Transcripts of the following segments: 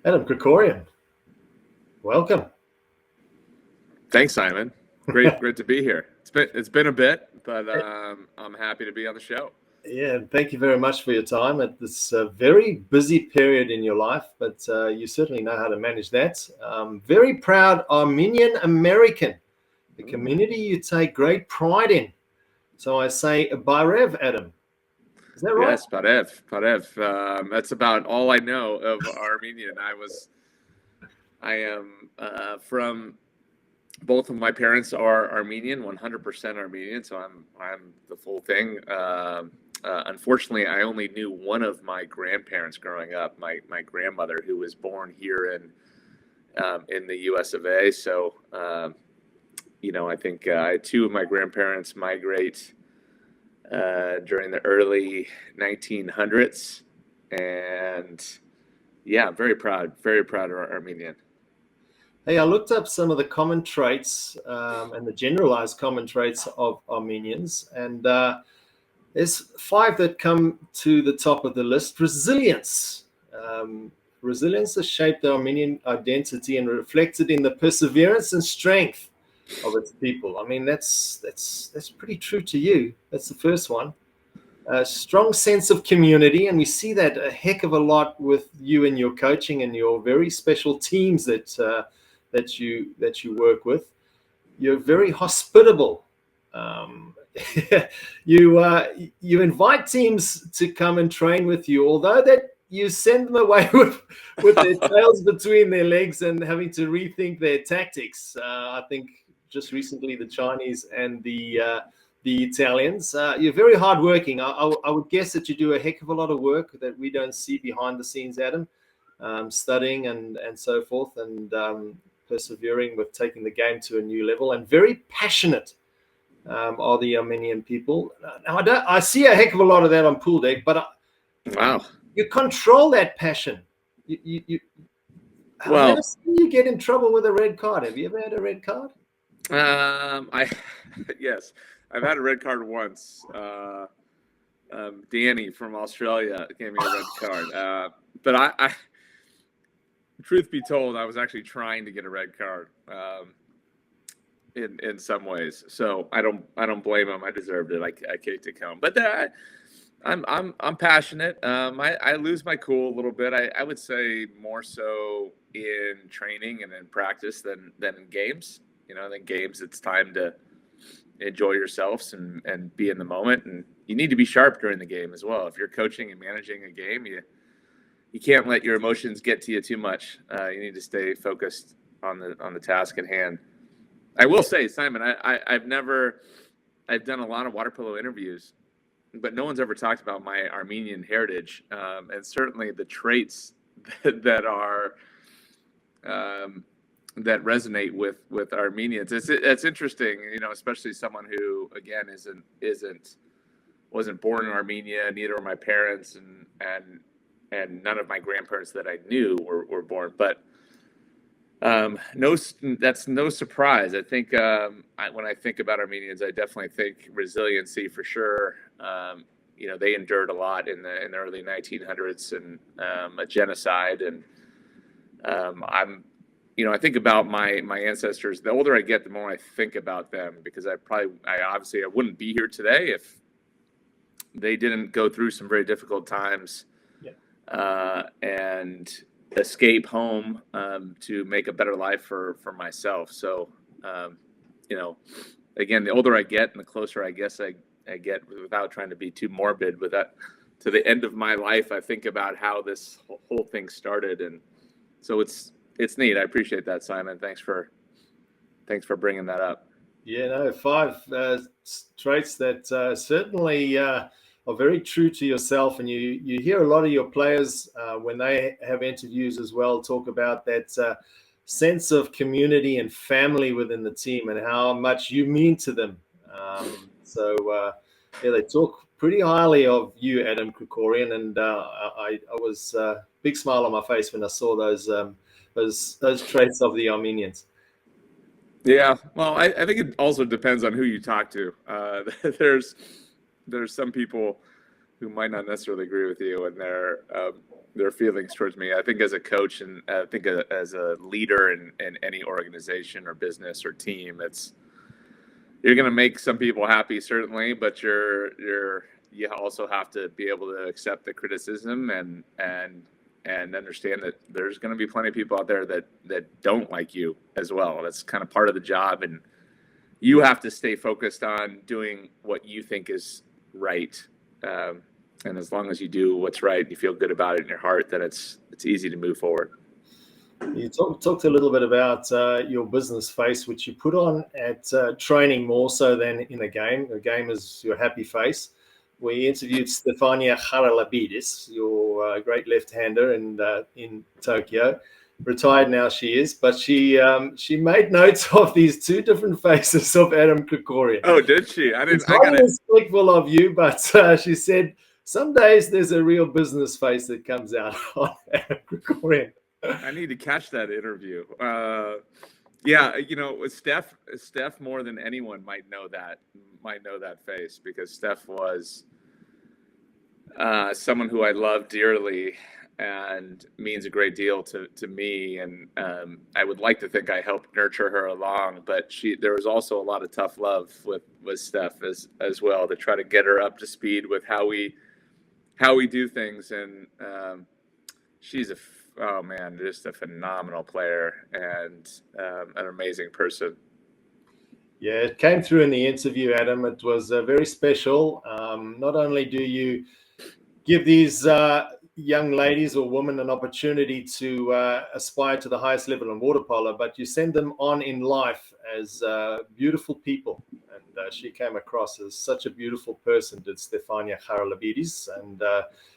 Adam Krikorian, welcome. Thanks, Simon. Great to be here. It's been a bit, but I'm happy to be on the show. Yeah, thank you very much for your time at this very busy period in your life, but you certainly know how to manage that. Very proud Armenian American, the community you take great pride in. So I say, Barev, Adam. Is that right? Yes, Parev. That's about all I know of Armenian. I am from. Both of my parents are Armenian, 100% Armenian, so I'm the full thing. Unfortunately, I only knew one of my grandparents growing up. My grandmother, who was born here in the U.S. of A. So I think I had two of my grandparents migrate during the early 1900s, and yeah, very proud of Armenian. Hey, I looked up some of the common traits and the generalized common traits of Armenians, and there's five that come to the top of the list. Resilience. Resilience has shaped the Armenian identity and reflected in the perseverance and strength of its people. I mean, that's pretty true to you. That's the first one. A strong sense of community, and we see that a heck of a lot with you and your coaching and your very special teams that you work with. You're very hospitable. Um, you invite teams to come and train with you, although that you send them away with their tails between their legs and having to rethink their tactics. I think just recently the Chinese and the Italians. You're very hardworking. I would guess that you do a heck of a lot of work that we don't see behind the scenes, Adam, studying and so forth, and persevering with taking the game to a new level, and very passionate are the Armenian people. Now, I see a heck of a lot of that on pool deck, but Wow. you control that passion. I've Well, never seen you get in trouble with a red card. Have you ever had a red card? I yes, I've had a red card once. Danny from Australia gave me a red card. But truth be told, I was actually trying to get a red card in some ways. So I don't blame him. I deserved it. I kicked it home. But I'm passionate. I lose my cool a little bit. I would say more so in training and in practice than in games. In games it's time to enjoy yourselves and be in the moment, and you need to be sharp during the game as well. If you're coaching and managing a game, you can't let your emotions get to you too much. You need to stay focused on the task at hand. I will say, Simon, I've done a lot of water polo interviews, but no one's ever talked about my Armenian heritage, and certainly the traits that are that resonate with Armenians. It's interesting, especially someone who again wasn't born in Armenia. Neither were my parents, and none of my grandparents that I knew were born. But no, that's no surprise. I think when I think about Armenians, I definitely think resiliency for sure. They endured a lot in the early 1900s and a genocide, and I think about my ancestors. The older I get, the more I think about them, because I obviously I wouldn't be here today if they didn't go through some very difficult times. Yeah. And escape home to make a better life for myself. So, again, the older I get and the closer I guess I get, without trying to be too morbid, with that to the end of my life, I think about how this whole thing started, and so it's neat. I appreciate that, Simon. Thanks for bringing that up. Yeah, no, five traits that certainly are very true to yourself. And you hear a lot of your players when they have interviews as well talk about that sense of community and family within the team and how much you mean to them. Yeah, they talk pretty highly of you, Adam Krikorian, and I was big smile on my face when I saw those traits of the Armenians. Yeah, well, I think it also depends on who you talk to. There's some people who might not necessarily agree with you and their feelings towards me. I think as a coach and I think as a leader in any organization or business or team, you're going to make some people happy, certainly, but you also have to be able to accept the criticism and understand that there's going to be plenty of people out there that don't like you as well. That's kind of part of the job, and you have to stay focused on doing what you think is right. And as long as you do what's right, you feel good about it in your heart, then it's easy to move forward. You talked a little bit about your business face, which you put on at training more so than in a game. The game is your happy face. We interviewed Stefania Haralabidis, your great left-hander in Tokyo. Retired now she is, but she made notes of these two different faces of Adam Krikorian. Oh, did she? I didn't. It's highly respectful of you, but she said some days there's a real business face that comes out on Adam Krikorian. I need to catch that interview. Yeah, Steph more than anyone might know that face, because Steph was someone who I love dearly and means a great deal to me. And I would like to think I helped nurture her along, but there was also a lot of tough love with Steph as well, to try to get her up to speed with how we do things. And she's just a phenomenal player and an amazing person. Yeah, it came through in the interview, Adam. It was very special. Not only do you give these young ladies or women an opportunity to aspire to the highest level in water polo, but you send them on in life as beautiful people. And she came across as such a beautiful person, did Stefania Haralabidis. And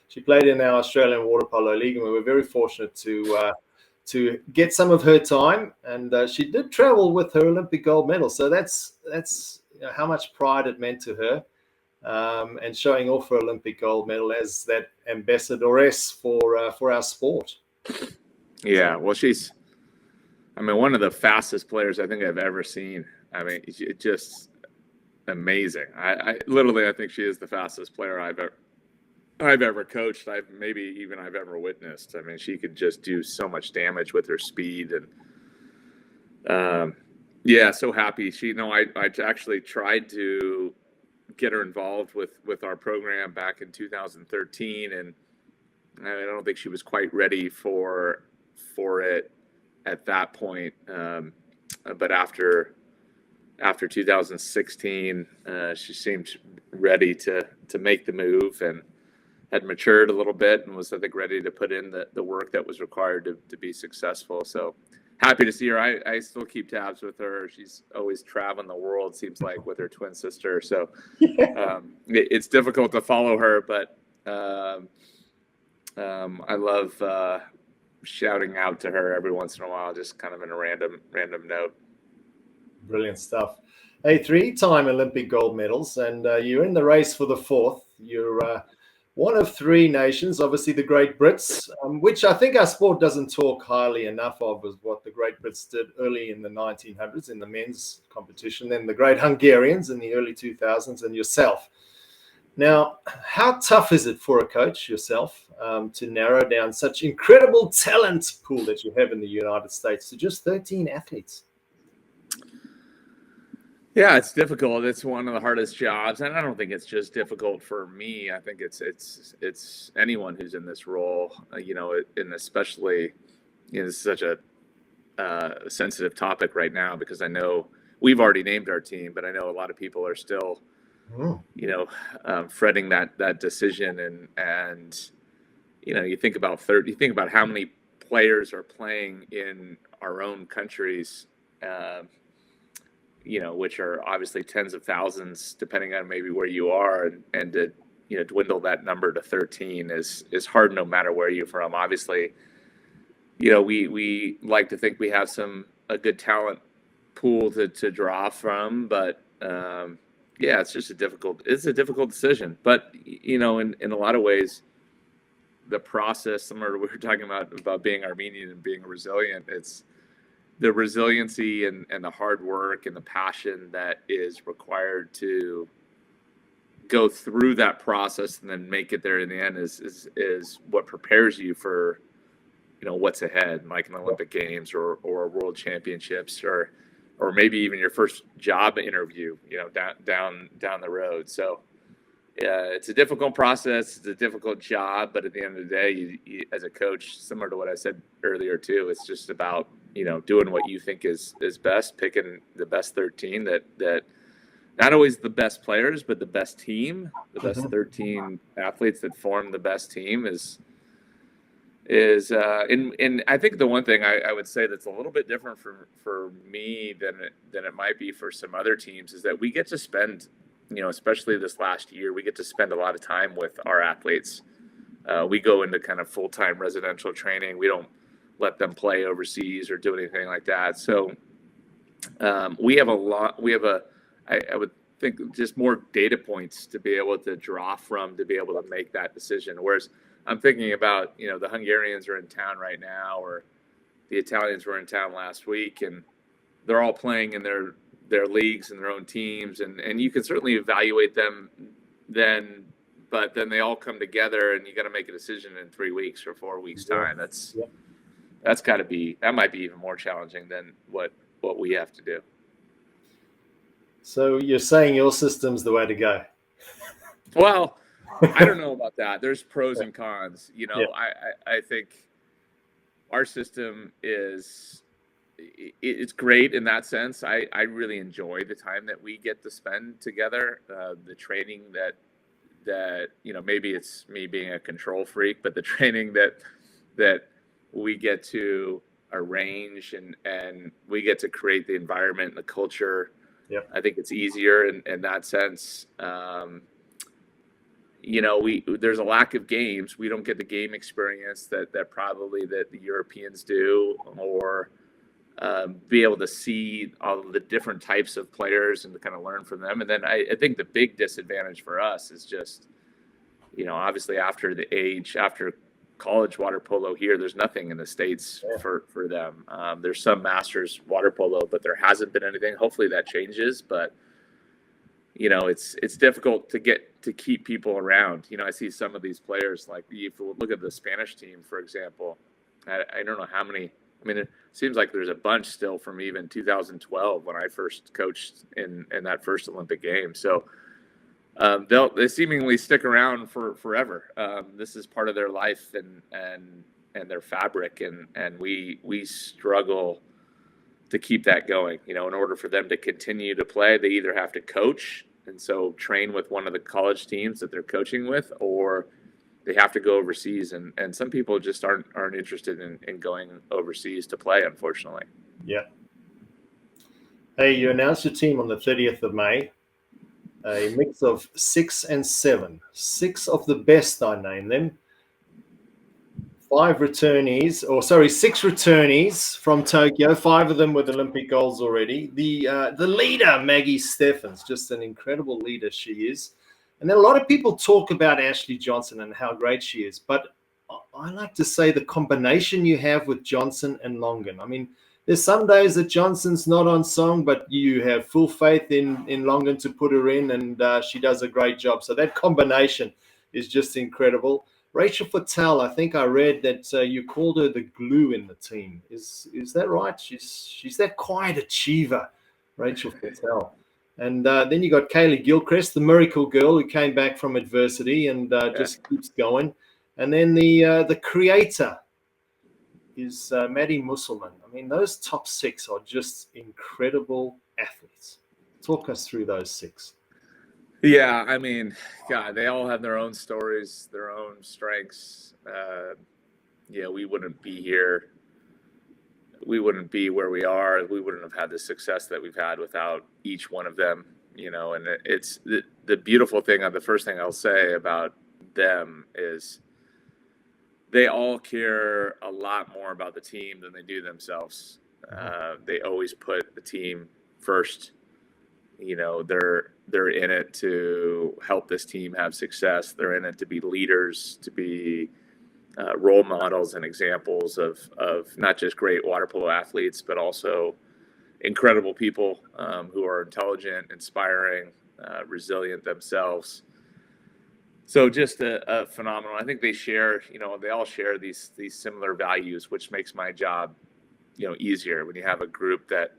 she played in our Australian Water Polo League, and we were very fortunate to get some of her time. And she did travel with her Olympic gold medal. So that's how much pride it meant to her. And showing off her Olympic gold medal as that ambassadoress for our sport. Yeah, well, she's one of the fastest players I think I've ever seen. Just amazing. I think she is the fastest player I've ever coached. I've ever witnessed. She could just do so much damage with her speed, and so happy. I actually tried to get her involved with our program back in 2013, and I don't think she was quite ready for it at that point. But after 2016, she seemed ready to make the move and had matured a little bit and was, I think, ready to put in the work that was required to be successful. So happy to see her. I still keep tabs with her. She's always traveling the world, seems like, with her twin sister. So it's difficult to follow her, but I love shouting out to her every once in a while, just kind of in a random note. Brilliant stuff. Hey, 3-time Olympic gold medals, and you're in the race for the 4th. You're one of 3 nations, obviously the Great Brits, which I think our sport doesn't talk highly enough of, is what the Great Brits did early in the 1900s in the men's competition, then the Great Hungarians in the early 2000s, and yourself. Now, how tough is it for a coach, yourself, to narrow down such incredible talent pool that you have in the United States to just 13 athletes? Yeah, it's difficult. It's one of the hardest jobs, and I don't think it's just difficult for me. I think it's anyone who's in this role, and especially, it's such a sensitive topic right now, because I know we've already named our team, but I know a lot of people are still, fretting that decision, and you think about how many players are playing in our own countries. Which are obviously tens of thousands, depending on maybe where you are, and to dwindle that number to 13 is hard, no matter where you're from. Obviously, we like to think we have a good talent pool to draw from, but it's just a difficult decision. But in a lot of ways, the process, similar to what we were talking about being Armenian and being resilient, it's the resiliency and the hard work and the passion that is required to go through that process and then make it there in the end is what prepares you for, what's ahead, like an Olympic Games or World Championships or maybe even your first job interview, down the road. So it's a difficult process. It's a difficult job, but at the end of the day, you, as a coach, similar to what I said earlier too, it's just about, doing what you think is best, picking the best 13 that not always the best players, but the best team, the best 13 athletes that form the best team is and I think the one thing I would say that's a little bit different for me than it might be for some other teams is that we get to spend, especially this last year, we get to spend a lot of time with our athletes. We go into kind of full-time residential training. We don't let them play overseas or do anything like that. So we have I would think just more data points to be able to draw from to be able to make that decision. Whereas I'm thinking about, the Hungarians are in town right now, or the Italians were in town last week, and they're all playing in their leagues and their own teams. And you can certainly evaluate them then, but then they all come together and you got to make a decision in 3 weeks or 4 weeks time. That might be even more challenging than what we have to do. So you're saying your system's the way to go? Well, I don't know about that. There's pros and cons. I think our system it's great in that sense. I really enjoy the time that we get to spend together. The training that maybe it's me being a control freak, but the training that we get to arrange and we get to create the environment and the culture. Yep. I think it's easier in that sense. There's a lack of games. We don't get the game experience that probably that the Europeans do, or be able to see all of the different types of players and to kind of learn from them. And then I think the big disadvantage for us is just, obviously after college water polo here, there's nothing in the States for them. There's some masters water polo, but there hasn't been anything. Hopefully that changes, but it's difficult to keep people around. I see some of these players, like if you look at the Spanish team, for example, I don't know how many. I mean, it seems like there's a bunch still from even 2012 when I first coached in that first Olympic game. So they seemingly stick around for forever. This is part of their life and their fabric, and we struggle to keep that going. In order for them to continue to play, they either have to coach and so train with one of the college teams that they're coaching with, or they have to go overseas. And some people just aren't interested in going overseas to play, unfortunately. Yeah. Hey, you announced your team on the 30th of May. A mix of 6 and 7. 6 of the best, I name them. 6 returnees from Tokyo. 5 of them with Olympic goals already. The leader, Maggie Steffens, just an incredible leader she is. And then a lot of people talk about Ashley Johnson and how great she is. But I like to say the combination you have with Johnson and Longan. I mean, there's some days that Johnson's not on song, but you have full faith in Longan to put her in, and she does a great job. So that combination is just incredible. Rachel Fattel, I think I read that you called her the glue in the team. Is that right? She's that quiet achiever, Rachel Fattel. And then you got Kaylee Gilchrist, the miracle girl who came back from adversity and just keeps going. And then the creator is Maddie Musselman. I mean, those top 6 are just incredible athletes. Talk us through those 6. Yeah, I mean, God, they all have their own stories, their own strengths. We wouldn't be here. We wouldn't be where we are. We wouldn't have had the success that we've had without each one of them, and it's the beautiful thing. The first thing I'll say about them is they all care a lot more about the team than they do themselves. They always put the team first. They're in it to help this team have success. They're in it to be leaders, to be role models and examples of not just great water polo athletes, but also incredible people who are intelligent, inspiring, resilient themselves. So just a phenomenal. I think they share, they all share these similar values, which makes my job, easier when you have a group that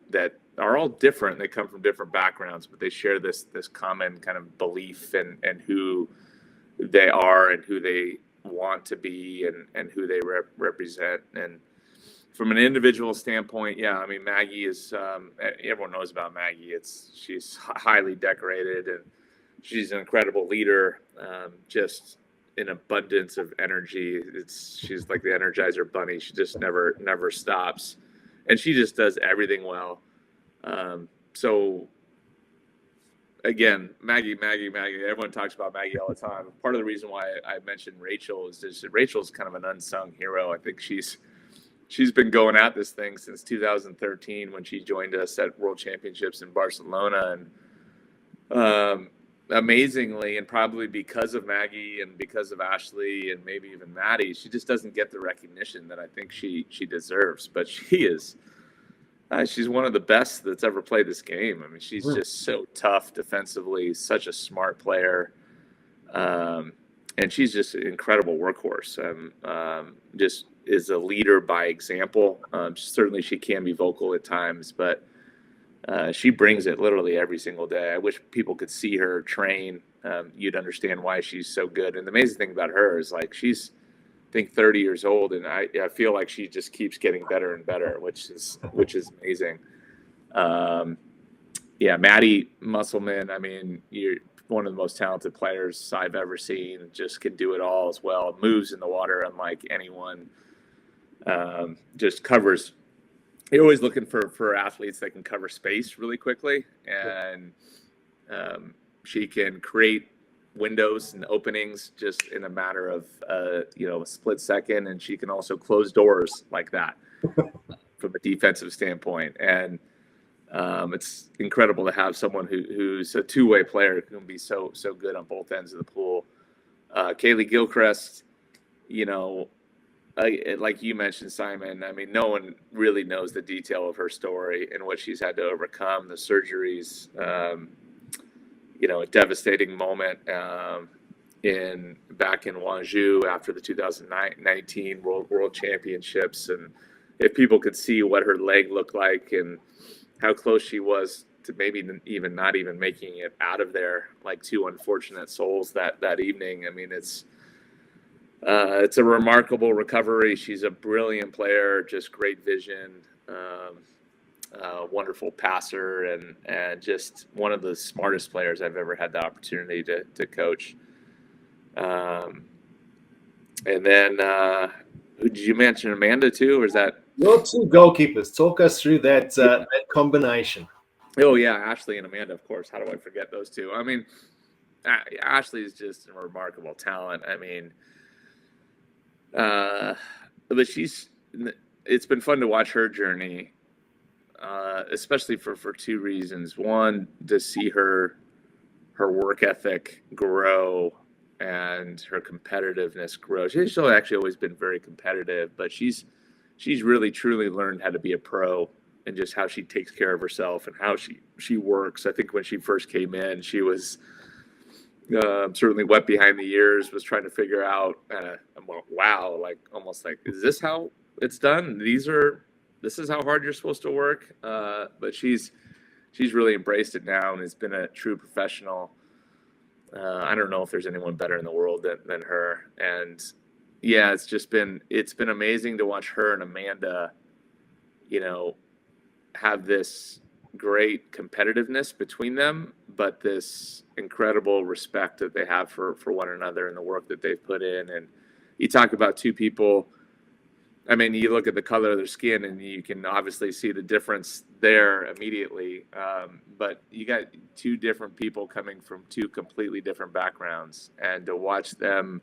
are all different. They come from different backgrounds, but they share this common kind of belief and who they are and who they want to be and who they represent. And from an individual standpoint, yeah, I mean, Maggie is, everyone knows about Maggie. She's highly decorated and she's an incredible leader, just an abundance of energy. She's like the Energizer Bunny. She just never stops, and she just does everything well. So again, Maggie. Everyone talks about Maggie all the time. Part of the reason why I mentioned Rachel is just Rachel's kind of an unsung hero. I think she's been going at this thing since 2013 when she joined us at World Championships in Barcelona, and amazingly, and probably because of Maggie and because of Ashley and maybe even Maddie, she just doesn't get the recognition that I think she deserves. But she is, she's one of the best that's ever played this game. I mean, she's just so tough defensively, such a smart player, and she's just an incredible workhorse. Just is a leader by example. Certainly, she can be vocal at times, but she brings it literally every single day. I wish people could see her train. You'd understand why she's so good. And the amazing thing about her is like she's, I think, 30 years old, and I feel like she just keeps getting better and better, which is amazing. Yeah, Maddie Musselman. I mean, you're one of the most talented players I've ever seen. Just can do it all as well. Moves in the water unlike anyone. Just covers. You're always looking for athletes that can cover space really quickly, and she can create windows and openings just in a matter of a split second, and she can also close doors like that from a defensive standpoint. And it's incredible to have someone who's a two-way player who can be so good on both ends of the pool. Kaylee Gilchrist, like you mentioned, Simon, I mean, no one really knows the detail of her story and what she's had to overcome, the surgeries, a devastating moment back in Wanzhou after the 2019 World Championships. And if people could see what her leg looked like and how close she was to maybe even not even making it out of there, like two unfortunate souls that evening. I mean, it's a remarkable recovery. She's a brilliant player, just great vision, wonderful passer, and just one of the smartest players I've ever had the opportunity to coach. And then, did you mention Amanda too, or is that your two goalkeepers? Talk us through that combination. Oh yeah, Ashley and Amanda, of course. How do I forget those two? I mean, Ashley is just a remarkable talent. I mean. But it's been fun to watch her journey, especially for two reasons. One, to see her work ethic grow and her competitiveness grow. She's actually always been very competitive, but she's really truly learned how to be a pro and just how she takes care of herself and how she works. I think when she first came in, she was certainly wet behind the ears, was trying to figure out, wow, like almost like, is this how it's done? This is how hard you're supposed to work. But she's really embraced it now and has been a true professional. I don't know if there's anyone better in the world than her. And yeah, it's been amazing to watch her and Amanda, have this great competitiveness between them, but this incredible respect that they have for one another and the work that they've put in. And you talk about two people, I mean, you look at the color of their skin and you can obviously see the difference there immediately. But you got two different people coming from two completely different backgrounds, and to watch them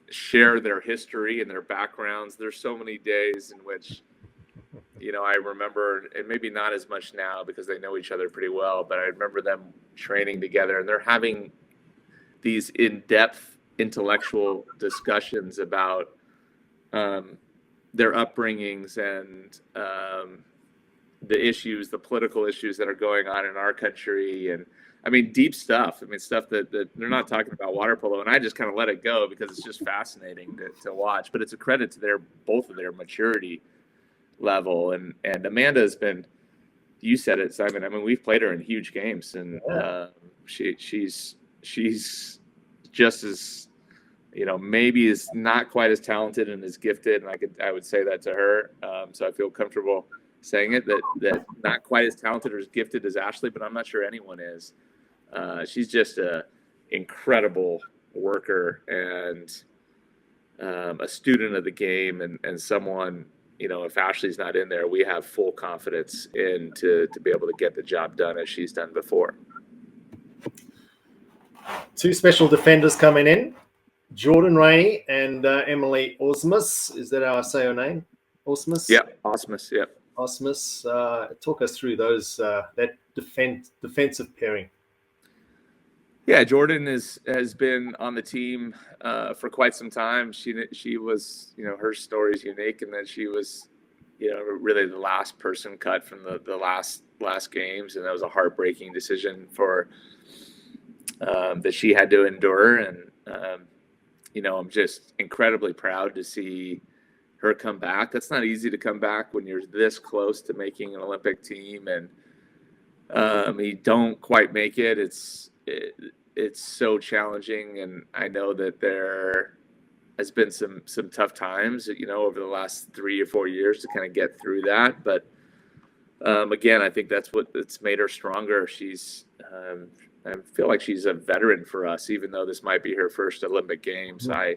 share their history and their backgrounds. There's so many days in which, I remember, and maybe not as much now because they know each other pretty well, but I remember them training together and they're having these in-depth intellectual discussions about their upbringings and the political issues that are going on in our country. And I mean, deep stuff. I mean, stuff that they're not talking about water polo, and I just kind of let it go because it's just fascinating to watch. But it's a credit to both of their maturity level. And Amanda has been, you said it, Simon. I mean, we've played her in huge games, and she's just as, maybe is not quite as talented and as gifted, and I would say that to her. So I feel comfortable saying it, that not quite as talented or as gifted as Ashley, but I'm not sure anyone is. She's just a incredible worker and a student of the game, and someone, if Ashley's not in there, we have full confidence in to be able to get the job done as she's done before. Two special defenders coming in, Jordan Rainey and Emily Osmus. Is that how I say her name? Osmus? Yeah, Osmus, yeah. Osmus. Talk us through those that defensive pairing. Yeah, Jordan has been on the team for quite some time. She was, her story is unique, and that she was, really the last person cut from the last games, and that was a heartbreaking decision for that she had to endure. And I'm just incredibly proud to see her come back. That's not easy to come back when you're this close to making an Olympic team, and you don't quite make it. It's so challenging, and I know that there has been some tough times, over the last 3 or 4 years to kind of get through that. But again, I think that's made her stronger. I feel like she's a veteran for us, even though this might be her first Olympic Games. I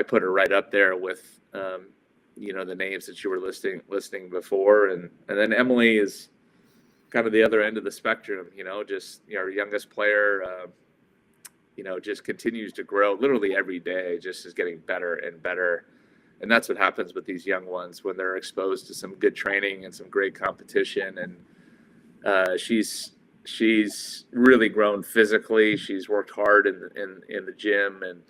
put her right up there with the names that you were listing before, and then Emily is kind of the other end of the spectrum, just our youngest player, just continues to grow literally every day, just is getting better and better. And that's what happens with these young ones when they're exposed to some good training and some great competition. And she's really grown physically. She's worked hard in the gym and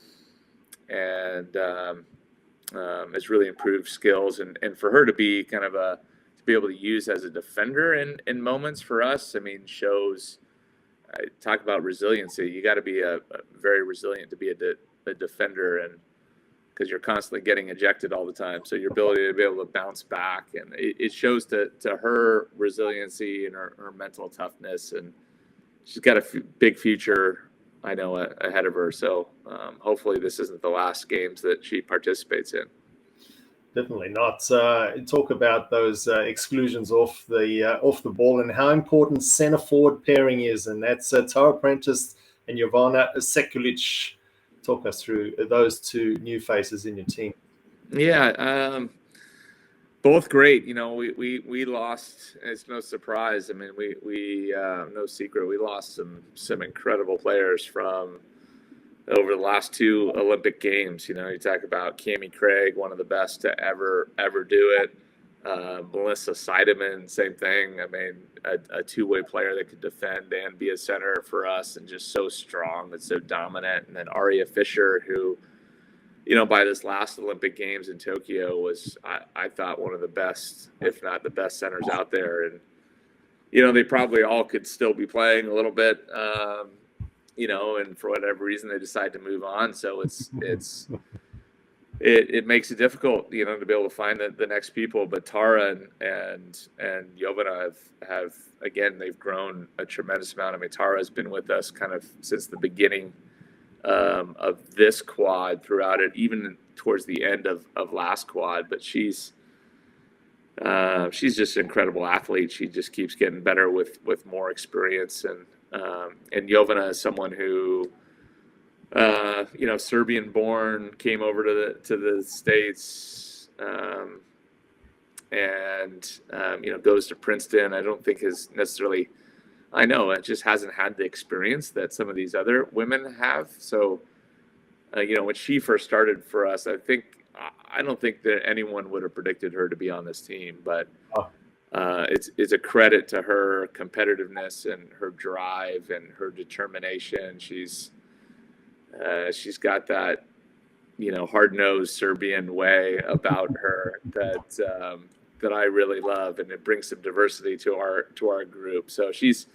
has really improved skills. And for her to be kind of to be able to use as a defender in moments for us, I mean, shows, talk about resiliency. You got to be a very resilient to be a defender, and because you're constantly getting ejected all the time. So your ability to be able to bounce back, and it shows to her resiliency and her mental toughness, and she's got a big future, I know, ahead of her. So hopefully this isn't the last games that she participates in. Definitely not. Talk about those exclusions off the ball and how important center forward pairing is, and that's Tara Prentice and Jovana Sekulic. Talk us through those two new faces in your team. Yeah, both great. We lost. It's no surprise. I mean, we no secret. We lost some incredible players from over the last two Olympic Games. You talk about Cammie Craig, one of the best to ever do it. Melissa Seidemann, same thing. I mean, a two-way player that could defend and be a center for us, and just so strong and so dominant. And then Aria Fisher, who, by this last Olympic Games in Tokyo was, I thought, one of the best, if not the best centers out there. And, they probably all could still be playing a little bit, and for whatever reason they decide to move on. So it makes it difficult, to be able to find the next people. But Tara and Jovana have again, they've grown a tremendous amount. I mean, Tara has been with us kind of since the beginning of this quad, throughout it, even towards the end of last quad. But she's just an incredible athlete. She just keeps getting better with more experience. And Jovana is someone who, Serbian born, came over to the States, and goes to Princeton. I don't think is necessarily, I know it just hasn't had the experience that some of these other women have. So, when she first started for us, I don't think that anyone would have predicted her to be on this team, but it's a credit to her competitiveness and her drive and her determination. She's got that, hard-nosed Serbian way about her that I really love, and it brings some diversity to our group. So she's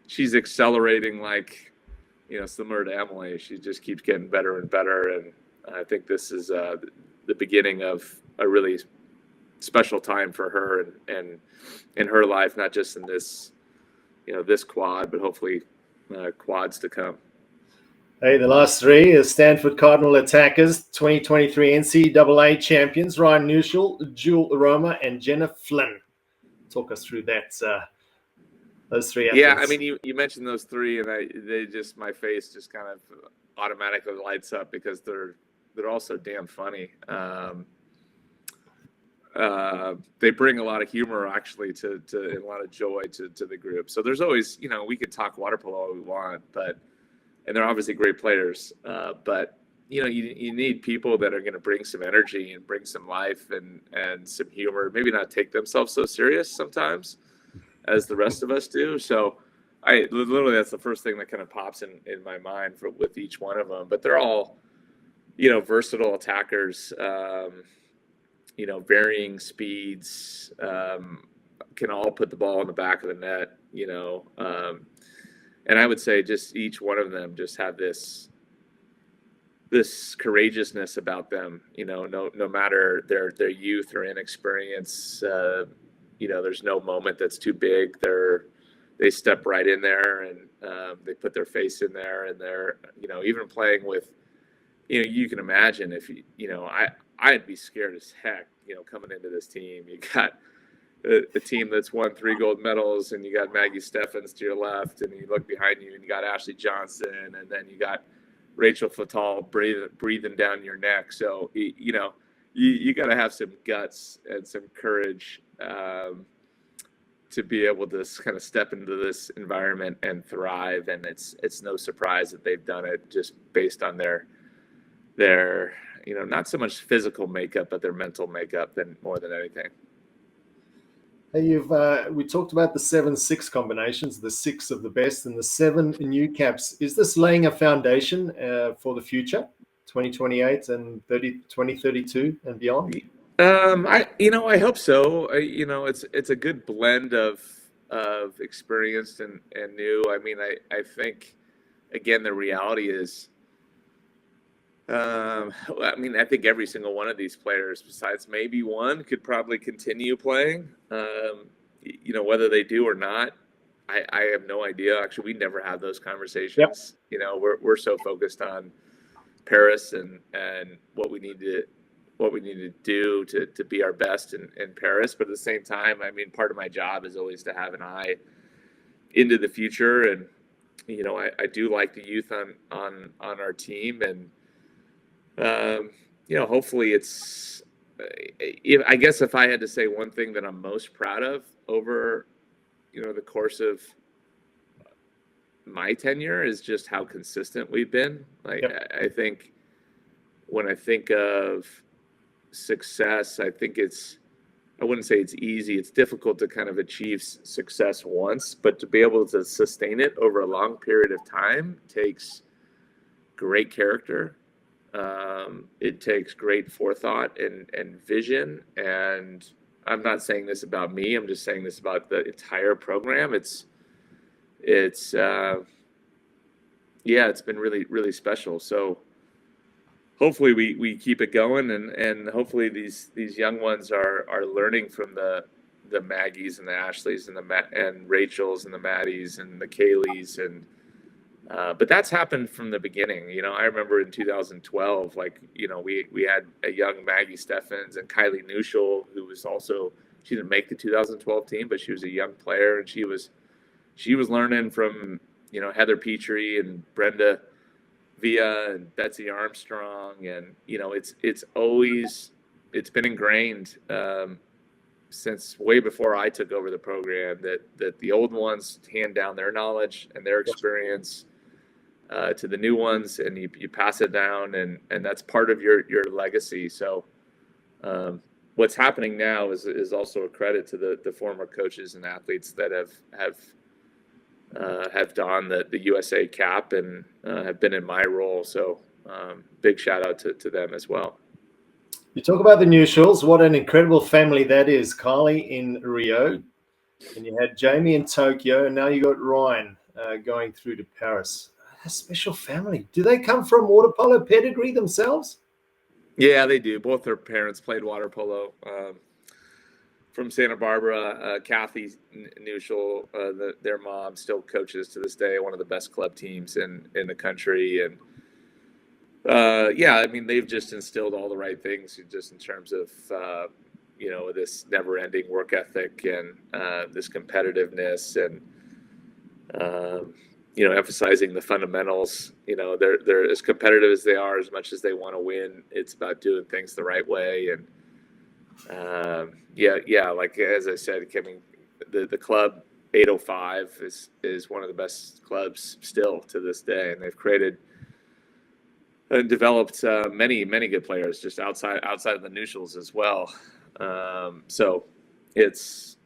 she's accelerating like, similar to Emily. She just keeps getting better and better, and I think this is the beginning of a really special time for her and in her life, not just in this this quad, but hopefully quads to come. Hey, the last three is Stanford Cardinal attackers, 2023 NCAA champions, Ryan Neuschel, Jewel Aroma, and Jenna Flynn. Talk us through that. Those three athletes. Yeah, I mean, you mentioned those three, and my face just kind of automatically lights up because they're all so damn funny. They bring a lot of humor actually to and a lot of joy to the group. So there's always, we could talk water polo all we want, and they're obviously great players. But you need people that are going to bring some energy and bring some life and some humor. Maybe not take themselves so serious sometimes as the rest of us do. So I literally, that's the first thing that kind of pops in my mind with each one of them. But they're all, versatile attackers. Varying speeds, can all put the ball in the back of the net, and I would say just each one of them just have this courageousness about them, no matter their youth or inexperience, there's no moment that's too big. They step right in there and they put their face in there, and they're, even playing with, you can imagine if I'd be scared as heck, coming into this team. You got a team that's won 3 gold medals, and you got Maggie Steffens to your left, and you look behind you, and you got Ashley Johnson, and then you got Rachel Fatal breathing down your neck. So, you got to have some guts and some courage to be able to kind of step into this environment and thrive. And it's no surprise that they've done it just based on their not so much physical makeup, but their mental makeup more than anything. Hey, we talked about the 7-6 combinations, the 6 of the best and the 7 new caps. Is this laying a foundation for the future, 2028 and 2032 and beyond? I hope so. It's a good blend of experienced and new. I mean, I think, again, the reality is, I think every single one of these players, besides maybe one, could probably continue playing. Whether they do or not, I have no idea. Actually, we never have those conversations. Yep. We're so focused on Paris and what we need to do to be our best in Paris. But at the same time, I mean, part of my job is always to have an eye into the future. And, I do like the youth on our team, and hopefully it's, I guess if I had to say one thing that I'm most proud of over, the course of my tenure is just how consistent we've been. Like, yep. I think when I think of success, I think I wouldn't say it's easy. It's difficult to kind of achieve success once, but to be able to sustain it over a long period of time takes great character. It takes great forethought and vision. And I'm not saying this about me. I'm just saying this about the entire program. It's been really, really special. So hopefully we keep it going, and hopefully these young ones are learning from the Maggies and the Ashleys and Rachels and the Maddies and the Kayleys, and but that's happened from the beginning. I remember in 2012, we had a young Maggie Steffens and Kylie Neuschel, who was also, she didn't make the 2012 team, but she was a young player, and she was learning from Heather Petrie and Brenda Villa and Betsy Armstrong, and it's been ingrained since way before I took over the program that the old ones hand down their knowledge and their experience to the new ones, and you pass it down, and that's part of your legacy. So what's happening now is also a credit to the former coaches and athletes that have donned the USA cap and have been in my role. So big shout out to them as well. You talk about the Neuschels. What an incredible family that is. Kylie in Rio, and you had Jamie in Tokyo, and now you got Ryan. going through to Paris. A special family. Do they come from water polo pedigree themselves? Yeah, they do. Both their parents played water polo. From Santa Barbara, Kathy Nuschel, their mom still coaches to this day, one of the best club teams in the country. And yeah, I mean, they've just instilled all the right things just in terms of, this never-ending work ethic and this competitiveness and, emphasizing the fundamentals. They're as competitive as they are, as much as they want to win. It's about doing things the right way. And like as I said, the club 805 is one of the best clubs still to this day, and they've created and developed many good players just outside of the Nuschels as well. So it's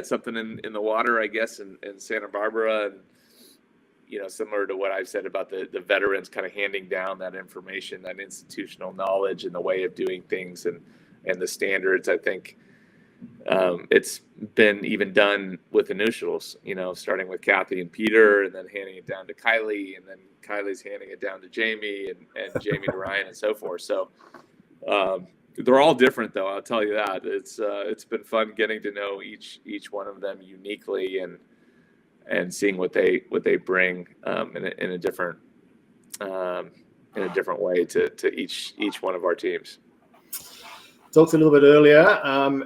something in the water, I guess, in Santa Barbara, and similar to what I've said about the veterans kind of handing down that information, that institutional knowledge and the way of doing things and the standards. I think it's been even done with the Nuschels, starting with Kathy and Peter, and then handing it down to Kylie, and then Kylie's handing it down to Jamie, and Jamie to Ryan, and so forth. So they're all different, though. I'll tell you that. It's been fun getting to know each one of them uniquely and seeing what they bring in a different way to each one of our teams. Talked a little bit earlier,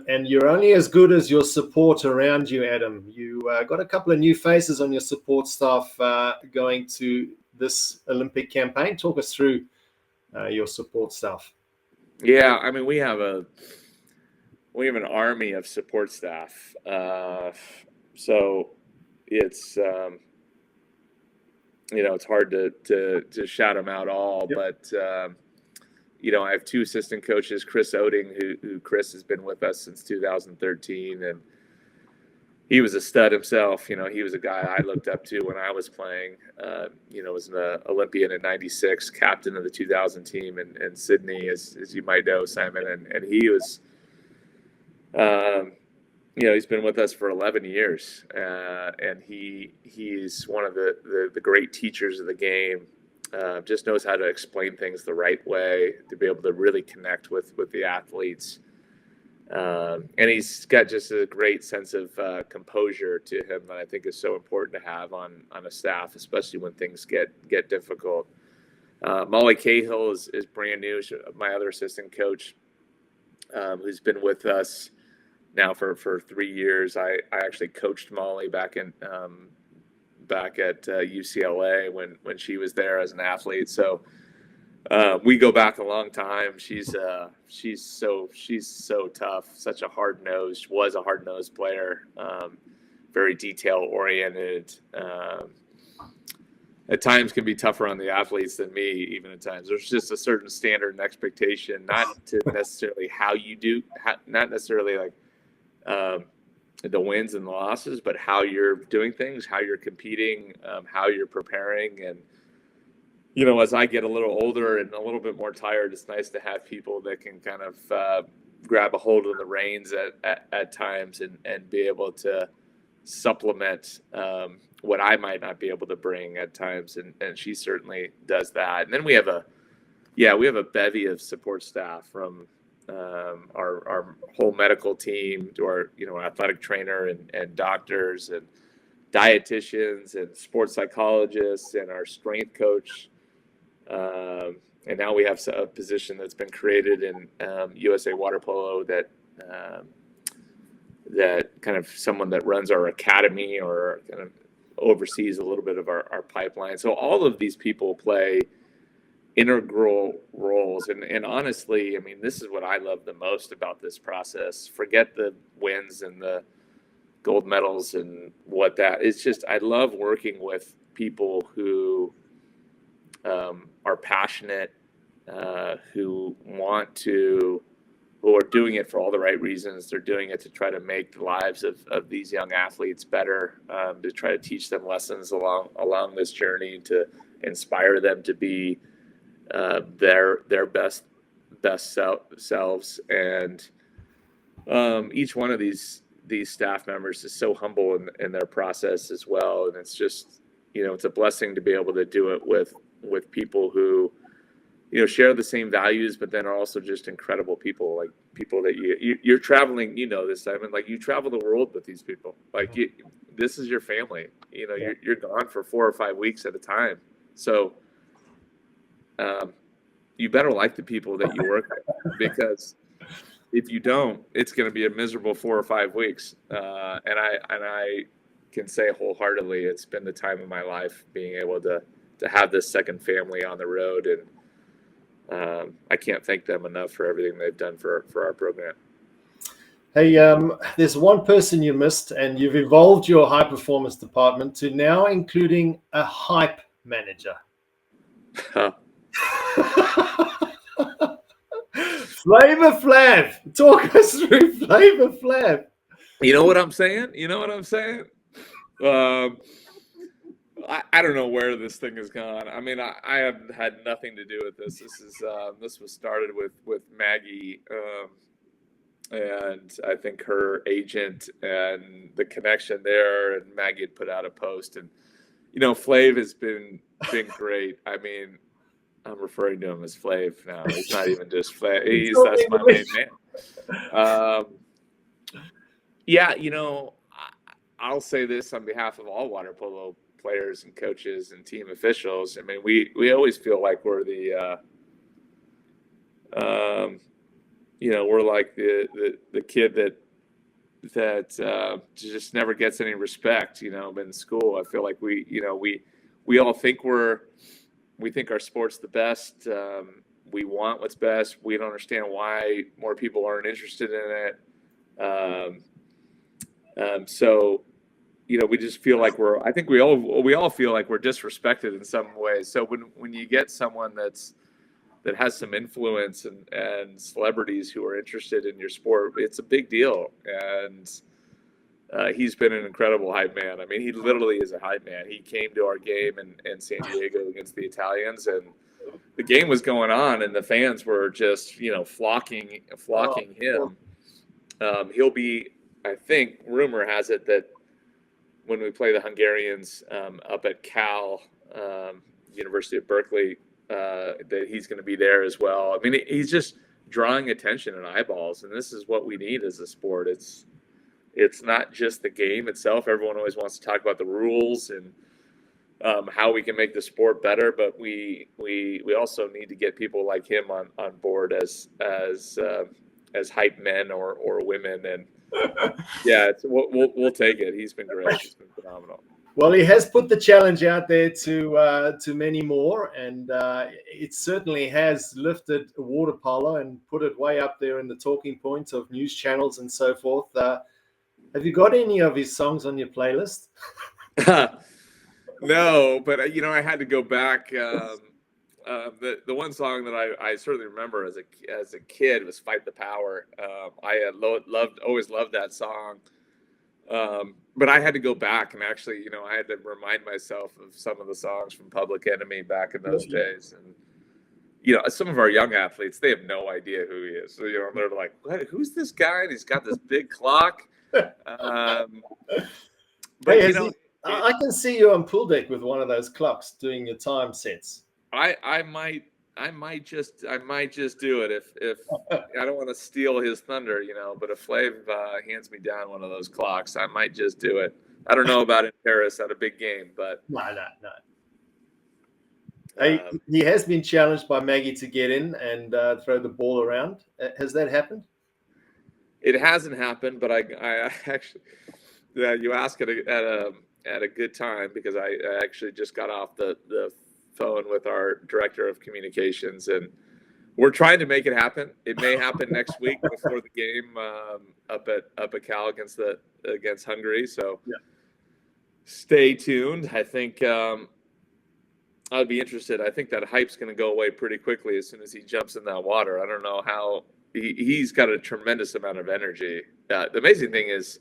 and you're only as good as your support around you, Adam. You got a couple of new faces on your support staff going to this Olympic campaign. Talk us through your support staff. Yeah, I mean, we have an army of support staff. So it's it's hard to shout them out all, yep. But I have two assistant coaches, Chris Oding, who Chris has been with us since 2013, and he was a stud himself. He was a guy I looked up to when I was playing. Was an Olympian in '96, captain of the 2000 team in Sydney, as you might know, Simon. And he was, he's been with us for 11 years, and he's one of the great teachers of the game. Just knows how to explain things the right way to be able to really connect with the athletes. And he's got just a great sense of composure to him that I think is so important to have on a staff, especially when things get difficult. Molly Cahill is brand new. My other assistant coach, who's been with us now for 3 years. I actually coached Molly back at UCLA when she was there as an athlete. So we go back a long time. She's so tough, such a was a hard-nosed player, very detail-oriented. At times can be tougher on the athletes than me, even at times. There's just a certain standard and expectation, not to necessarily not necessarily like the wins and the losses, but how you're doing things, how you're competing, how you're preparing. And, as I get a little older and a little bit more tired, it's nice to have people that can kind of grab a hold of the reins at times and be able to supplement what I might not be able to bring at times. And she certainly does that. And then we have a bevy of support staff, from our whole medical team to our athletic trainer and doctors and dietitians and sports psychologists and our strength coach, and now we have a position that's been created in USA Water Polo that kind of someone that runs our academy or kind of oversees a little bit of our pipeline. So all of these people play integral roles, and honestly, I mean, this is what I love the most about this process. Forget the wins and the gold medals and what that it's just, I love working with people who are passionate, who are doing it for all the right reasons. They're doing it to try to make the lives of these young athletes better, to try to teach them lessons along this journey, to inspire them to be their best selves. And each one of these these staff members is so humble in their process as well, and it's just, it's a blessing to be able to do it with people who, share the same values, but then are also just incredible people, like people that you're traveling, this, I mean, like you travel the world with these people, like this is your family, you're gone for 4 or 5 weeks at a time. So you better like the people that you work with, because if you don't, it's going to be a miserable 4 or 5 weeks. And I can say wholeheartedly, it's been the time of my life being able to have this second family on the road. And I can't thank them enough for everything they've done for our program. Hey, there's one person you missed, and you've evolved your high performance department to now including a hype manager. Flavor Flav, talk us through Flavor Flav. You know what I'm saying? I don't know where this thing has gone. I mean, I have had nothing to do with this. This was started with Maggie, and I think her agent and the connection there. And Maggie had put out a post, and Flav has been great. I mean, I'm referring to him as Flav now. He's not even just Flav. That's my main man. Yeah, I'll say this on behalf of all water polo players and coaches and team officials. I mean, we always feel like we're the, we're like the kid that just never gets any respect, in school. I feel like we all think we think our sport's the best. We want what's best. We don't understand why more people aren't interested in it. So, we just feel like I think we all feel like we're disrespected in some ways. So when you get someone that has some influence and celebrities who are interested in your sport, it's a big deal. And he's been an incredible hype man. I mean, he literally is a hype man. He came to our game in San Diego against the Italians, and the game was going on, and the fans were just, flocking him. He'll be, I think, rumor has it that when we play the Hungarians up at Cal, University of Berkeley, that he's going to be there as well. I mean, he's just drawing attention and eyeballs, and this is what we need as a sport. It's not just the game itself. Everyone always wants to talk about the rules and how we can make the sport better, but we also need to get people like him on board as hype men or women. And yeah, we'll take it. He's been great. He's been phenomenal. Well, he has put the challenge out there to many more, and it certainly has lifted water polo and put it way up there in the talking points of news channels and so forth. Have you got any of his songs on your playlist? No, but I had to go back. The one song that I certainly remember as a kid was "Fight the Power." I had always loved that song. But I had to go back and actually, I had to remind myself of some of the songs from Public Enemy back in those days. And, some of our young athletes, they have no idea who he is. So, they're like, what? Who's this guy? And he's got this big clock. But, hey, I can see you on pool deck with one of those clocks doing your time sets. I might just do it if I don't want to steal his thunder, but if Flav hands me down one of those clocks, I might just do it. I don't know about in Paris at a big game, but no. Hey, he has been challenged by Maggie to get in and throw the ball around. Has that happened? It hasn't happened, but I actually, you ask at a good time, because I actually just got off the phone with our director of communications, and we're trying to make it happen. It may happen next week before the game up at Cal against Hungary. So yeah. Stay tuned. I think I'd be interested. I think that hype's going to go away pretty quickly as soon as he jumps in that water. I don't know how he's got a tremendous amount of energy. The amazing thing is,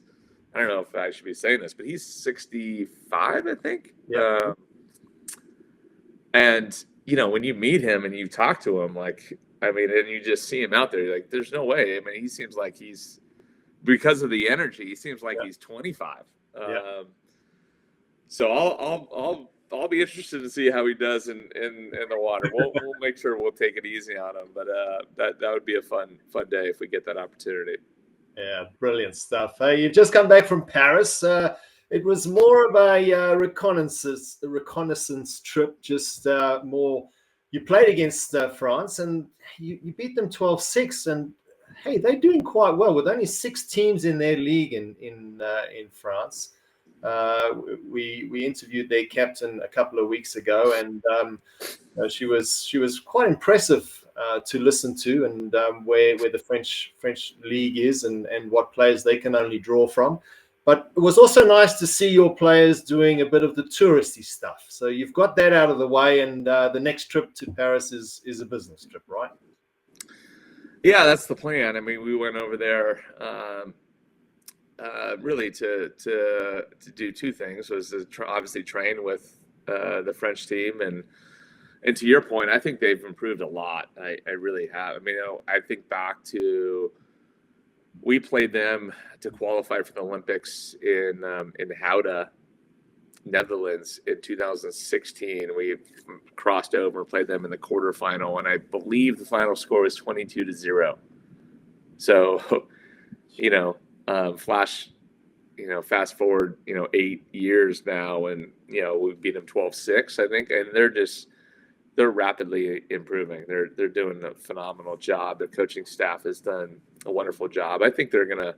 I don't know if I should be saying this, but he's 65, I think. Yeah. And, when you meet him and you talk to him, and you just see him out there, you're like, there's no way. I mean, he seems like he's because of the energy, he seems like Yeah. he's 25. Yeah. So I'll be interested to see how he does in the water. We'll make sure we'll take it easy on him, but that would be a fun day if we get that opportunity. Yeah, brilliant stuff. You've just come back from Paris. It was more of a reconnaissance trip, just more. You played against France and you beat them 12-6. And hey, they're doing quite well with only 6 teams in their league in France. We interviewed their captain a couple of weeks ago, and she was quite impressive to listen to, and where the French league is, and what players they can only draw from. But it was also nice to see your players doing a bit of the touristy stuff. So you've got that out of the way, and the next trip to Paris is a business trip, right? Yeah, that's the plan. I mean, we went over there really to do 2 things. Was to obviously train with the French team, and to your point, I think they've improved a lot. I really have. I mean, I think back to, we played them to qualify for the Olympics in Gouda, Netherlands in 2016. We crossed over and played them in the quarterfinal, and I believe the final score was 22-0. So, fast forward, 8 years now, and we beat them 12-6, I think, and they're rapidly improving. They're doing a phenomenal job. Their coaching staff has done a wonderful job. I think they're gonna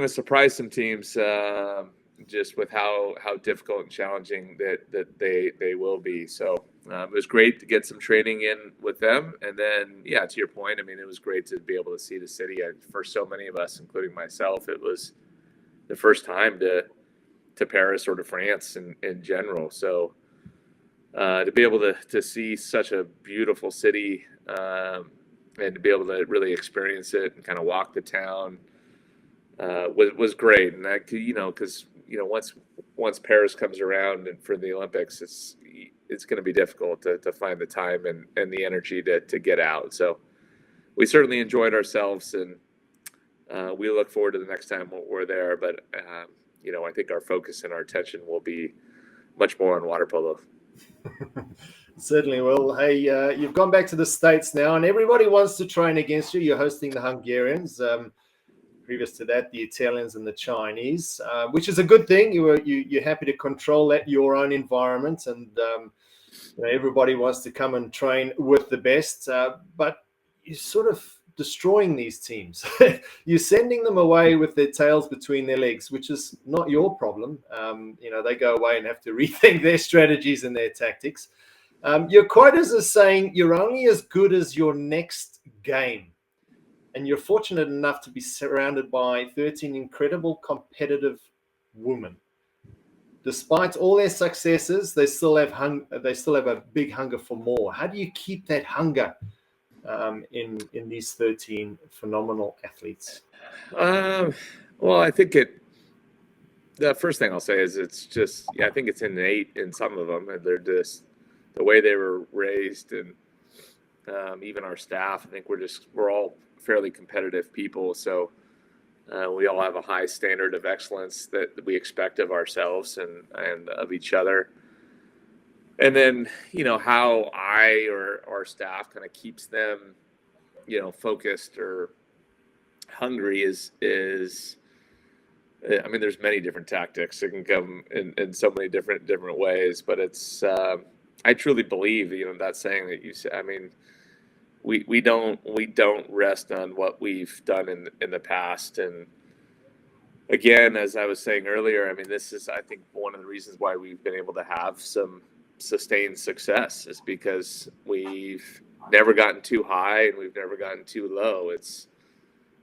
surprise some teams, just with how difficult and challenging that they will be. So it was great to get some training in with them, and then to your point, I mean, it was great to be able to see the city. For so many of us, including myself, it was the first time to Paris or to France in general. So to be able to see such a beautiful city, and to be able to really experience it and kind of walk the town was great. And that, because once Paris comes around and for the Olympics, it's going to be difficult to find the time and the energy to get out. So we certainly enjoyed ourselves, and we look forward to the next time we're there. But I think our focus and our attention will be much more on water polo. Certainly will. Hey, you've gone back to the States now, and everybody wants to train against you. You're hosting the Hungarians. Previous to that, the Italians and the Chinese, which is a good thing. You're happy to control your own environment, and everybody wants to come and train with the best. But you're sort of destroying these teams. You're sending them away with their tails between their legs, which is not your problem. They go away and have to rethink their strategies and their tactics. Your quotas are saying you're only as good as your next game. And you're fortunate enough to be surrounded by 13 incredible competitive women. Despite all their successes, they still have a big hunger for more. How do you keep that hunger in these 13 phenomenal athletes? Well, I think the first thing I'll say is it's just, I think it's innate in some of them, and they're just the way they were raised, and even our staff. I think we're all fairly competitive people, so we all have a high standard of excellence that we expect of ourselves and of each other. And then how I or our staff kind of keeps them focused or hungry is I mean, there's many different tactics that can come in so many different ways, but it's I truly believe that saying that you said. I mean, we don't rest on what we've done in the past. And again, as I was saying earlier, I mean, this is, I think, one of the reasons why we've been able to have some sustained success is because we've never gotten too high and we've never gotten too low.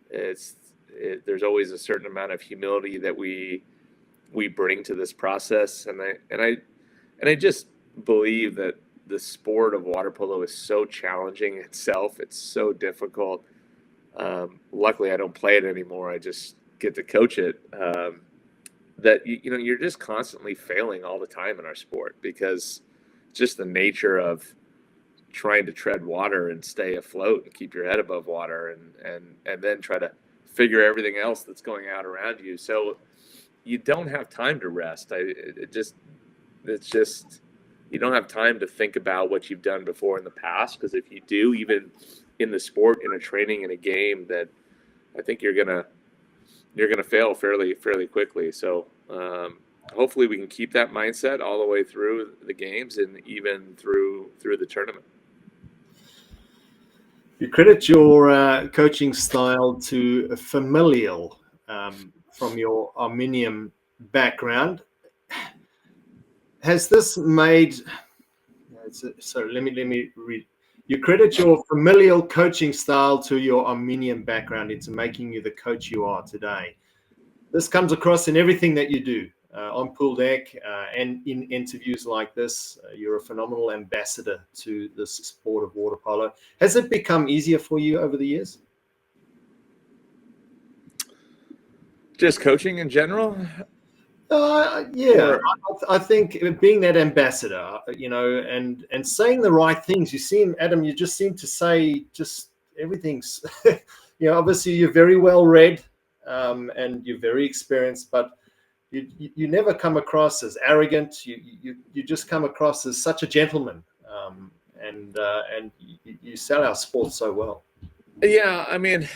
There's always a certain amount of humility that we bring to this process, and I just believe that the sport of water polo is so challenging itself. It's so difficult. Luckily, I don't play it anymore. I just get to coach it. That you're just constantly failing all the time in our sport, because just the nature of trying to tread water and stay afloat and keep your head above water, and then try to figure everything else that's going out around you. So you don't have time to rest. It's just, you don't have time to think about what you've done before in the past. Because if you do, even in the sport, in a training, in a game, that I think you're gonna fail fairly quickly. So hopefully we can keep that mindset all the way through the games and even through the tournament. You credit your coaching style to familial from your Armenian background. Has this made? So let me read. You credit your familial coaching style to your Armenian background into making you the coach you are today. This comes across in everything that you do on pool deck and in interviews like this. You're a phenomenal ambassador to this sport of water polo. Has it become easier for you over the years? Just coaching in general? Yeah, I think being that ambassador, and saying the right things. You seem, Adam, you just seem to say just everything's, obviously you're very well read and you're very experienced, but you never come across as arrogant. You just come across as such a gentleman, and you sell our sport so well. Yeah, I mean,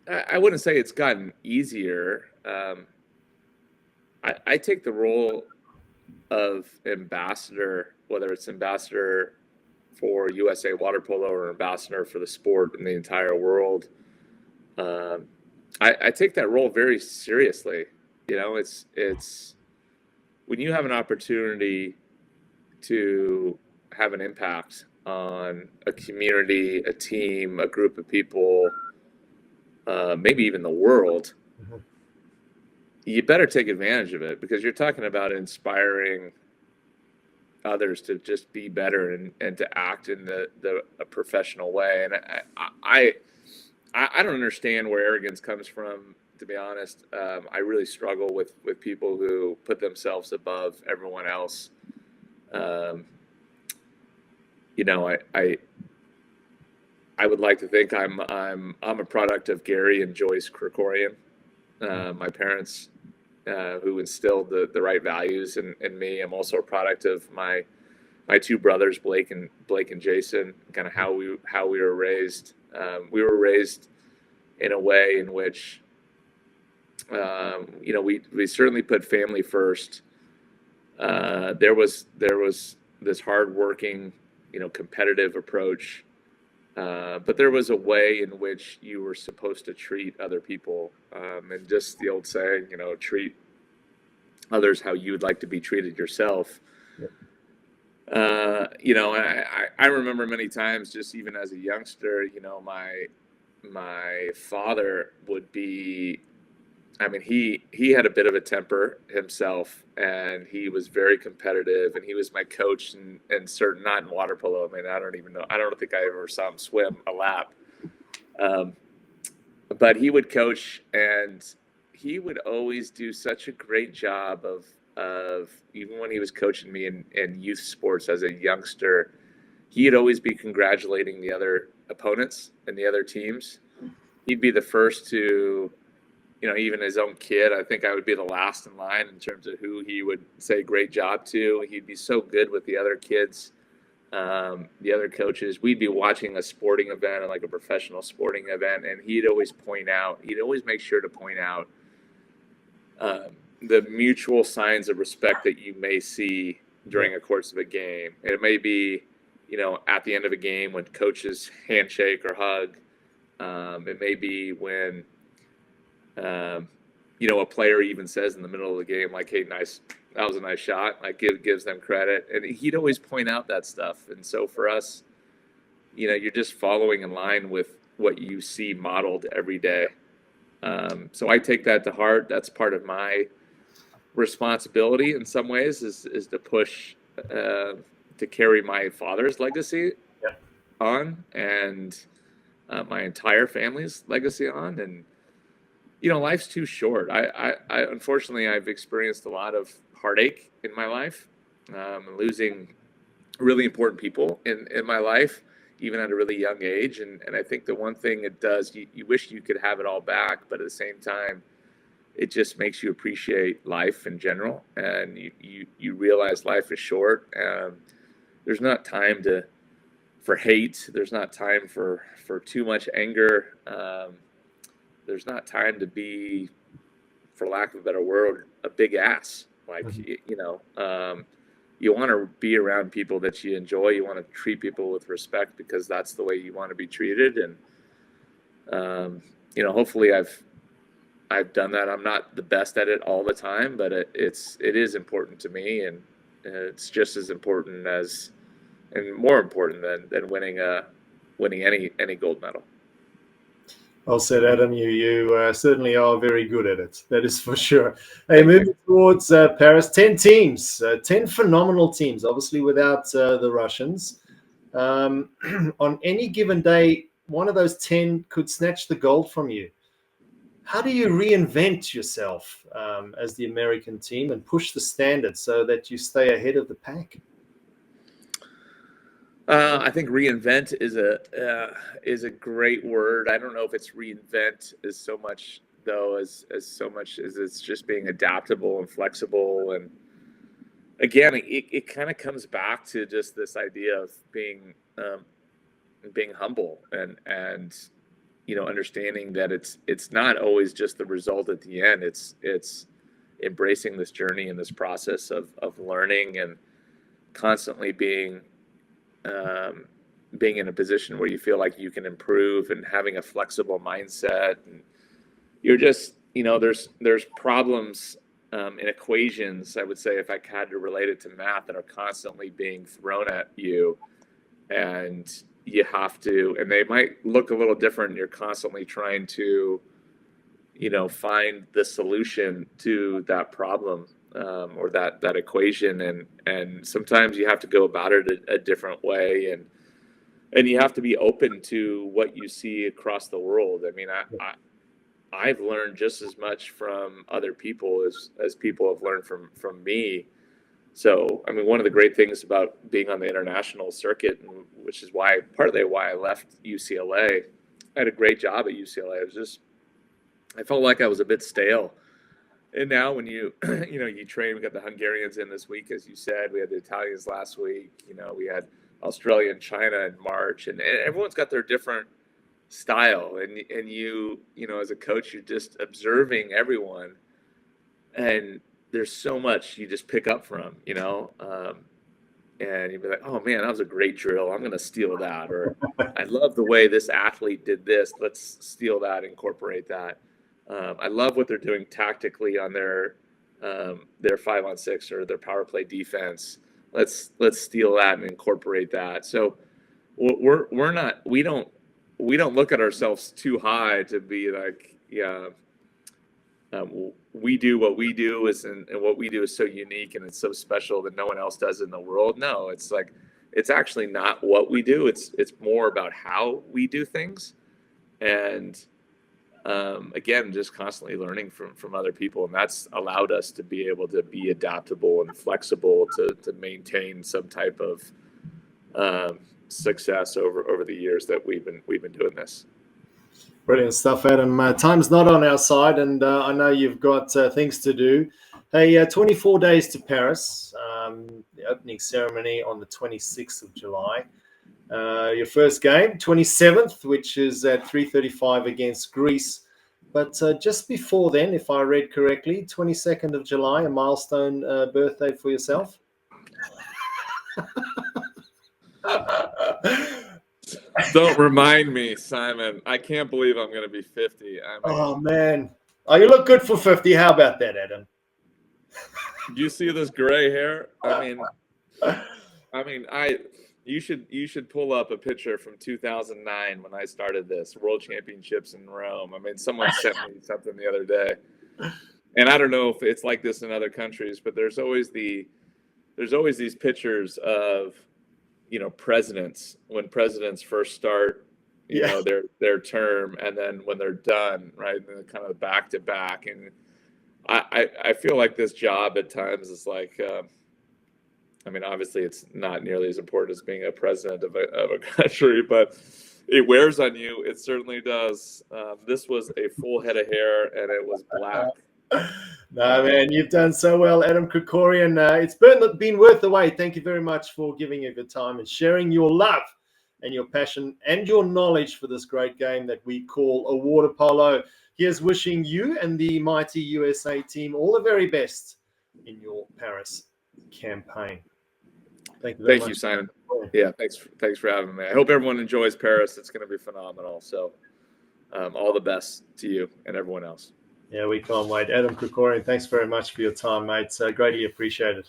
I wouldn't say it's gotten easier. I take the role of ambassador, whether it's ambassador for USA Water Polo or ambassador for the sport in the entire world. I take that role very seriously. It's when you have an opportunity to have an impact on a community, a team, a group of people, maybe even the world. Mm-hmm. You better take advantage of it, because you're talking about inspiring others to just be better and to act in a professional way. And I don't understand where arrogance comes from, to be honest. I really struggle with people who put themselves above everyone else. I would like to think I'm a product of Gary and Joyce Krikorian, my parents, who instilled the right values in me. I'm also a product of my two brothers, Blake and Jason, kind of how we were raised. We were raised in a way in which, we certainly put family first. There was this hardworking, competitive approach. But there was a way in which you were supposed to treat other people, and just the old saying, treat others how you would like to be treated yourself. Yep. I remember many times, just even as a youngster, my father would be, he had a bit of a temper himself, and he was very competitive, and he was my coach and certain, not in water polo. I don't think I ever saw him swim a lap. But he would coach, and he would always do such a great job of even when he was coaching me in youth sports as a youngster, he'd always be congratulating the other opponents and the other teams. He'd be the first to, even his own kid, I think I would be the last in line in terms of who he would say great job to. He'd be so good with the other kids, the other coaches. We'd be watching a sporting event, like a professional sporting event, and he'd always make sure to point out the mutual signs of respect that you may see during a course of a game. And it may be, at the end of a game when coaches handshake or hug. It may be when a player even says in the middle of the game, like, "Hey, nice, that was a nice shot." Like, gives them credit, and he'd always point out that stuff. And so for us, you're just following in line with what you see modeled every day. So I take that to heart. That's part of my responsibility in some ways, is to push to carry my father's legacy on, and my entire family's legacy on. And life's too short. I unfortunately, I've experienced a lot of heartache in my life, losing really important people in my life. even at a really young age. And I think the one thing it does, you wish you could have it all back, but at the same time, it just makes you appreciate life in general, and you realize life is short. There's not time for hate. There's not time for too much anger. There's not time to be, for lack of a better word, a big ass. Like, you want to be around people that you enjoy. You want to treat people with respect because that's the way you want to be treated. And, hopefully I've done that. I'm not the best at it all the time, but it is important to me. And it's just as important as, and more important than winning any gold medal. Well said, Adam. You certainly are very good at it. That is for sure. Hey, moving towards Paris, 10 teams, 10 phenomenal teams, obviously without the Russians. On any given day, one of those 10 could snatch the gold from you. How do you reinvent yourself as the American team and push the standard so that you stay ahead of the pack? I think reinvent is a great word. I don't know if it's reinvent as so much though as so much as it's just being adaptable and flexible. And again, it kind of comes back to just this idea of being humble and understanding that it's not always just the result at the end. It's embracing this journey and this process of learning and constantly being in a position where you feel like you can improve and having a flexible mindset. And you're just, there's problems in equations, I would say, if I had to relate it to math, that are constantly being thrown at you, and you have to, and they might look a little different. You're constantly trying to, find the solution to that problem. Or that equation, and sometimes you have to go about it a different way, and you have to be open to what you see across the world. I mean, I've learned just as much from other people as people have learned from me. So, I mean, one of the great things about being on the international circuit, which is partly why I left UCLA. I had a great job at UCLA. I felt like I was a bit stale. And now when you train, we got the Hungarians in this week, as you said, we had the Italians last week, we had Australia and China in March, and everyone's got their different style. And you as a coach, you're just observing everyone, and there's so much you just pick up from, and you'd be like, oh man, that was a great drill. I'm going to steal that. Or I love the way this athlete did this. Let's steal that, incorporate that. I love what they're doing tactically on their 5-on-6 or their power play defense. Let's steal that and incorporate that. So we don't look at ourselves too high to be like, we do what we do and what we do is so unique and it's so special that no one else does in the world. No, it's like, it's actually not what we do. It's more about how we do things. And again, just constantly learning from other people, and that's allowed us to be able to be adaptable and flexible to maintain some type of success over the years that we've been doing this. Brilliant stuff, Adam. Time's not on our side, and I know you've got things to do. Hey, 24 days to Paris. The opening ceremony on the 26th of July. Your first game, 27th, which is at 3:35 against Greece. But just before then, if I read correctly, 22nd of July, a milestone birthday for yourself. Don't remind me, Simon. I can't believe I'm going to be 50. Oh, man. Oh, you look good for 50. How about that, Adam? You see this gray hair? You should pull up a picture from 2009 when I started this World Championships in Rome. I mean, someone sent me something the other day, and I don't know if it's like this in other countries, but there's always these pictures of presidents when presidents first start their term, and then when they're done, right, and then kind of back to back. And I feel like this job at times is like I mean, obviously, it's not nearly as important as being a president of a country, but it wears on you. It certainly does. This was a full head of hair, and it was black. No, man, you've done so well, Adam Krikorian. It's been worth the wait. Thank you very much for giving it your time and sharing your love and your passion and your knowledge for this great game that we call a water polo. Here's wishing you and the mighty USA team all the very best in your Paris campaign. Thank you very much. Thank you, Simon. Yeah, thanks for having me. I hope everyone enjoys Paris. It's going to be phenomenal. So all the best to you and everyone else. Yeah, we can't wait. Adam Krikorian, thanks very much for your time, mate. Greatly appreciated.